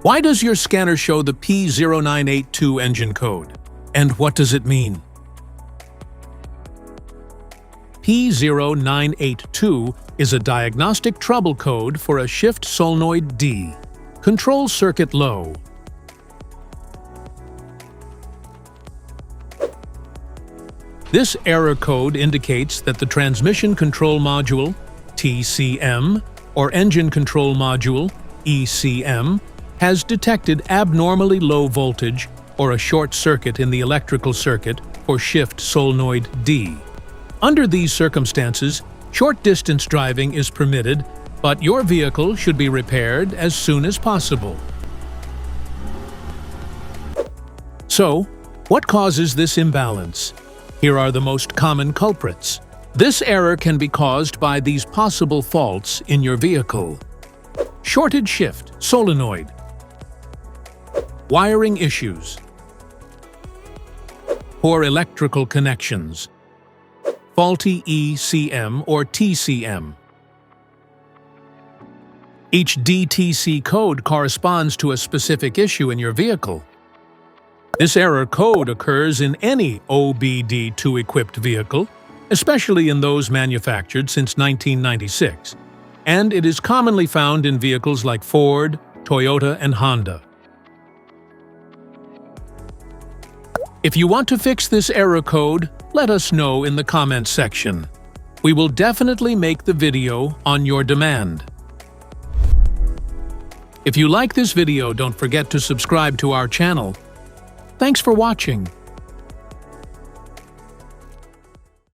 Why does your scanner show the P0982 engine code? And what does it mean? P0982 is a diagnostic trouble code for a Shift Solenoid D. Control circuit low. This error code indicates that the transmission control module, TCM, or engine control module, ECM, has detected abnormally low voltage or a short circuit in the electrical circuit for Shift Solenoid D. Under these circumstances, short-distance driving is permitted, but your vehicle should be repaired as soon as possible. So, what causes this imbalance? Here are the most common culprits. This error can be caused by these possible faults in your vehicle. Shorted shift solenoid. Wiring issues. Poor electrical connections. Faulty ECM or TCM. Each DTC code corresponds to a specific issue in your vehicle. This error code occurs in any OBD2-equipped vehicle, especially in those manufactured since 1996, and it is commonly found in vehicles like Ford, Toyota, and Honda. If you want to fix this error code, let us know in the comments section. We will definitely make the video on your demand. If you like this video, don't forget to subscribe to our channel. Thanks for watching.